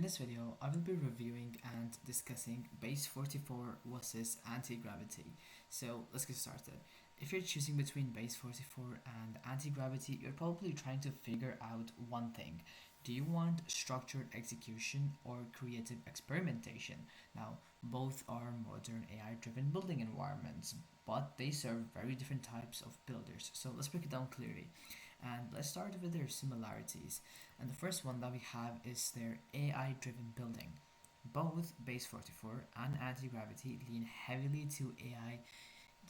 In this video, I will be reviewing and discussing Base44 versus Antigravity. So let's get started. If you're choosing between Base44 and Antigravity, you're probably trying to figure out one thing. Do you want structured execution or creative experimentation? Now, both are modern AI-driven building environments, but they serve very different types of builders. So let's break it down clearly. And let's start with their similarities. And the first one that we have is their AI driven building. Both Base44 and Antigravity lean heavily to AI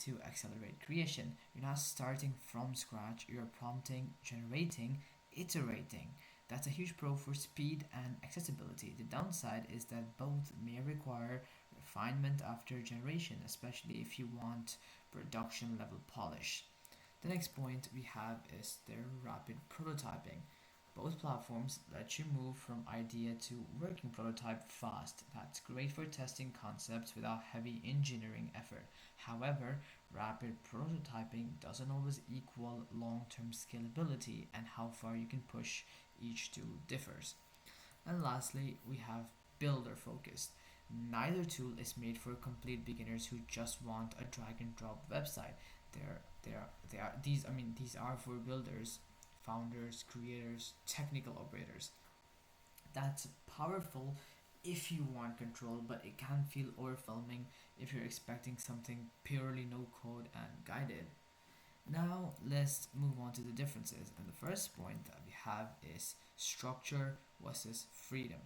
to accelerate creation. You're not starting from scratch, you're prompting, generating, iterating. That's a huge pro for speed and accessibility. The downside is that both may require refinement after generation, especially if you want production level polish. The next point we have is their rapid prototyping. Both platforms let you move from idea to working prototype fast. That's great for testing concepts without heavy engineering effort. However, rapid prototyping doesn't always equal long-term scalability, and how far you can push each tool differs. And lastly, we have builder focused. Neither tool is made for complete beginners who just want a drag and drop website. These are for builders, founders, creators, technical operators. That's powerful if you want control, but it can feel overwhelming if you're expecting something purely no code and guided. Now let's move on to the differences. And the first point that we have is structure versus freedom.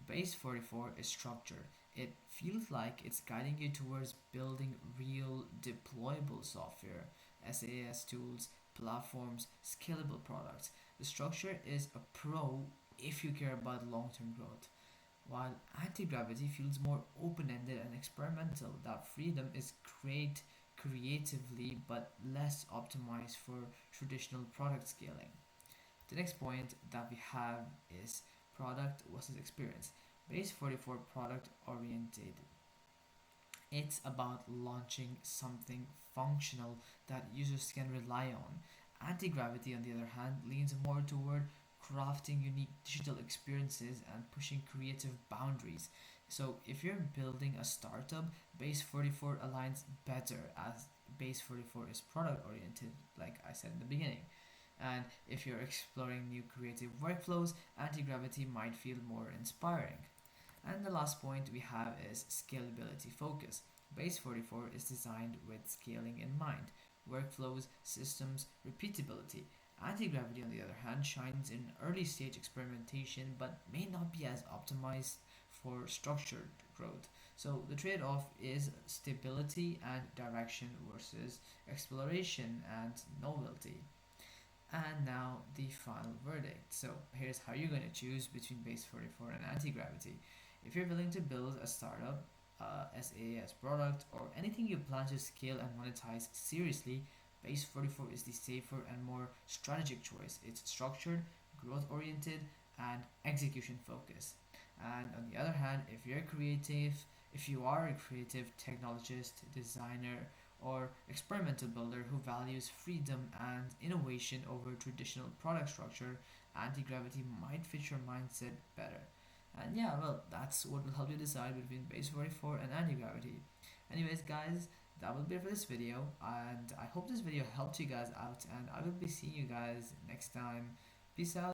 Base44 is structured. It feels like it's guiding you towards building real deployable software, SaaS tools, platforms, scalable products. The structure is a pro if you care about long-term growth, while anti-gravity feels more open-ended and experimental. That freedom is great creatively but less optimized for traditional product scaling. The next point that we have is product versus experience. Base44 product oriented. It's about launching something functional that users can rely on. Anti-gravity, on the other hand, leans more toward crafting unique digital experiences and pushing creative boundaries. So if you're building a startup, Base44 aligns better as Base44 is product oriented, like I said in the beginning. And if you're exploring new creative workflows, anti-gravity might feel more inspiring. And the last point we have is scalability focus. Base44 is designed with scaling in mind, workflows, systems, repeatability. Anti-gravity, on the other hand, shines in early stage experimentation but may not be as optimized for structured growth. So the trade off is stability and direction versus exploration and novelty. And now the final verdict. So here's how you're going to choose between Base44 and Anti-Gravity. If you're willing to build a startup, SaaS product, or anything you plan to scale and monetize seriously, Base44 is the safer and more strategic choice. It's structured, growth oriented, and execution focused. And on the other hand, if you are a creative technologist, designer, or experimental builder who values freedom and innovation over traditional product structure, anti-gravity might fit your mindset better. And yeah, well, that's what will help you decide between Base44 and anti-gravity. Anyways, guys, that will be it for this video, and I hope this video helped you guys out, and I will be seeing you guys next time. Peace out.